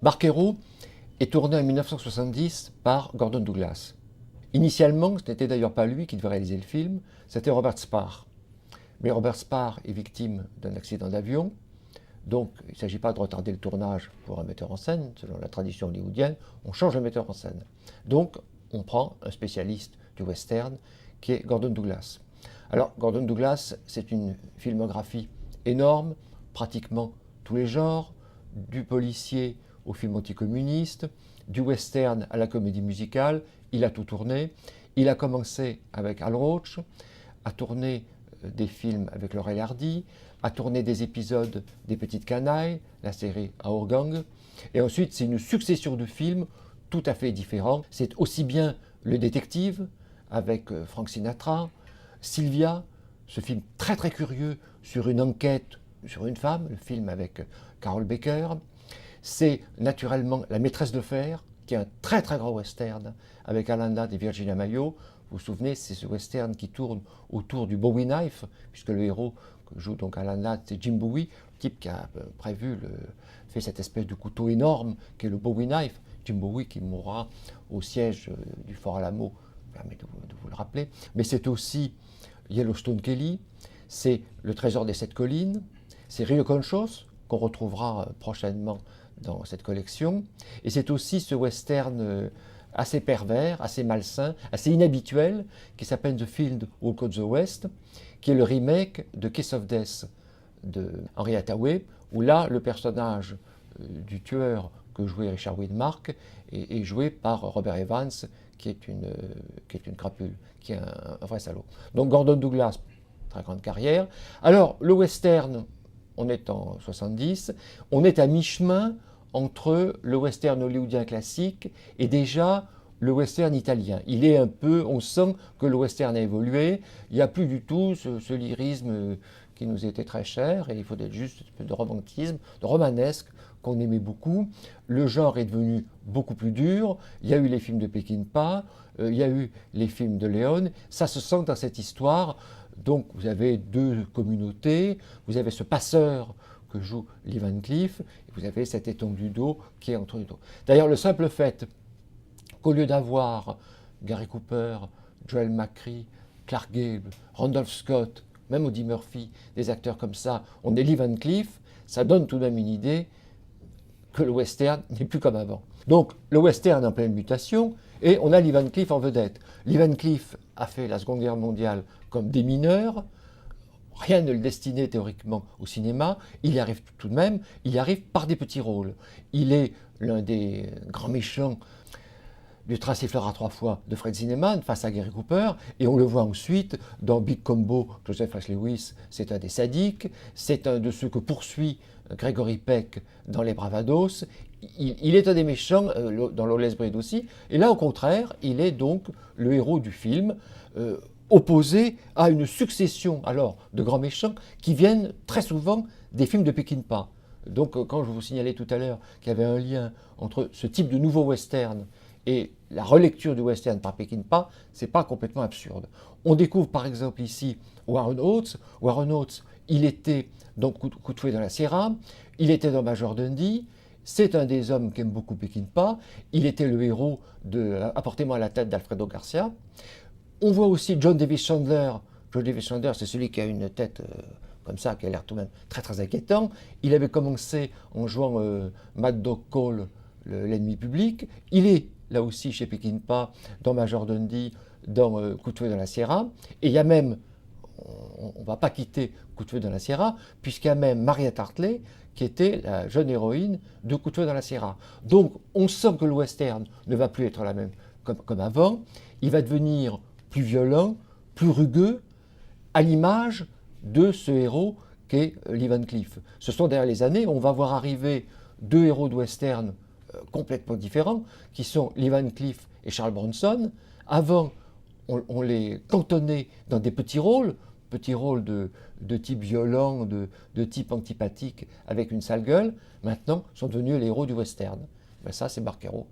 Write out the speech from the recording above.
Barquero est tourné en 1970 par Gordon Douglas. Initialement, ce n'était d'ailleurs pas lui qui devait réaliser le film, c'était Robert Sparr. Mais Robert Sparr est victime d'un accident d'avion, donc il ne s'agit pas de retarder le tournage pour un metteur en scène, selon la tradition hollywoodienne, on change le metteur en scène. Donc on prend un spécialiste du western qui est Gordon Douglas. Alors Gordon Douglas, c'est une filmographie énorme, pratiquement tous les genres, du policier au film anticommuniste, du western à la comédie musicale, il a tout tourné. Il a commencé avec Hal Roach, a tourné des films avec Laurel et Hardy, a tourné des épisodes des Petites Canailles, la série Our Gang, et ensuite c'est une succession de films tout à fait différents. C'est aussi bien Le Détective avec Frank Sinatra, Sylvia, ce film très très curieux sur une enquête sur une femme, le film avec Carroll Baker. C'est naturellement La Maîtresse de fer, qui est un très très grand western avec Alan Ladd et Virginia Mayo. Vous vous souvenez, c'est ce western qui tourne autour du Bowie Knife, puisque le héros que joue donc Alan Ladd, c'est Jim Bowie, le type qui a fait cette espèce de couteau énorme qui est le Bowie Knife. Jim Bowie qui mourra au siège du Fort Alamo, permet de vous le rappeler. Mais c'est aussi Yellowstone Kelly, c'est Le Trésor des Sept Collines, c'est Rio Conchos, qu'on retrouvera prochainement dans cette collection. Et c'est aussi ce western assez pervers, assez malsain, assez inhabituel, qui s'appelle The Field Walk of the West, qui est le remake de Kiss of Death de Henry Hathaway, où là, le personnage du tueur que jouait Richard Widmark est joué par Robert Evans, qui est une crapule, qui est un vrai salaud. Donc Gordon Douglas, très grande carrière. Alors, le western, on est en 70, on est à mi-chemin entre le western hollywoodien classique et déjà le western italien. Il est un peu, on sent que le western a évolué, il n'y a plus du tout ce lyrisme qui nous était très cher, et il faut être juste un peu de romantisme, de romanesque, qu'on aimait beaucoup. Le genre est devenu beaucoup plus dur, il y a eu les films de Peckinpah, il y a eu les films de Leone, ça se sent dans cette histoire. Donc vous avez deux communautés, vous avez ce passeur que joue Lee Van Cleef, et vous avez cette étendue d'eau qui est entre les deux. D'ailleurs, le simple fait qu'au lieu d'avoir Gary Cooper, Joel McCrea, Clark Gable, Randolph Scott, même Audie Murphy, des acteurs comme ça, on est Lee Van Cleef, ça donne tout de même une idée que le western n'est plus comme avant. Donc le western est en pleine mutation, et on a Lee Van Cleef en vedette. Lee Van Cleef a fait la Seconde Guerre mondiale comme démineur, rien ne le destinait théoriquement au cinéma, il y arrive tout de même, il y arrive par des petits rôles. Il est l'un des grands méchants du Train sifflera trois fois de Fred Zinnemann face à Gary Cooper, et on le voit ensuite dans Big Combo, Joseph H. Lewis, c'est un des sadiques, c'est un de ceux que poursuit Gregory Peck dans Les Bravados, il est un des méchants dans Lawless Breed aussi, et là au contraire, il est donc le héros du film, opposé à une succession alors de grands méchants qui viennent très souvent des films de Peckinpah. Donc quand je vous signalais tout à l'heure qu'il y avait un lien entre ce type de nouveau western et la relecture du western par Peckinpah, c'est pas complètement absurde. On découvre par exemple ici Warren Oates. Warren Oates, il était dans Coup de fouet dans la Sierra, il était dans Major Dundee, c'est un des hommes qui aime beaucoup Peckinpah, il était le héros de Apportez-moi la tête d'Alfredo Garcia. On voit aussi John Davis Chandler. John Davis Chandler, c'est celui qui a une tête comme ça, qui a l'air tout de même très très inquiétant. Il avait commencé en jouant Mad Dog Cole, l'ennemi public. Il est là aussi chez Peckinpah, dans Major Dundee, dans Coup de fouet dans la Sierra. Et il y a même, on ne va pas quitter Coup de fouet dans la Sierra, puisqu'il y a même Mariette Hartley, qui était la jeune héroïne de Coup de fouet dans la Sierra. Donc on sent que le western ne va plus être la même comme avant. Il va devenir plus violent, plus rugueux, à l'image de ce héros qu'est Lee Van Cleef. Ce sont derrière les années, on va voir arriver deux héros de western complètement différents, qui sont Lee Van Cleef et Charles Bronson. Avant, on les cantonnait dans des petits rôles de type violent, de type antipathique, avec une sale gueule. Maintenant, sont devenus les héros du western. Ben ça, c'est Barquero.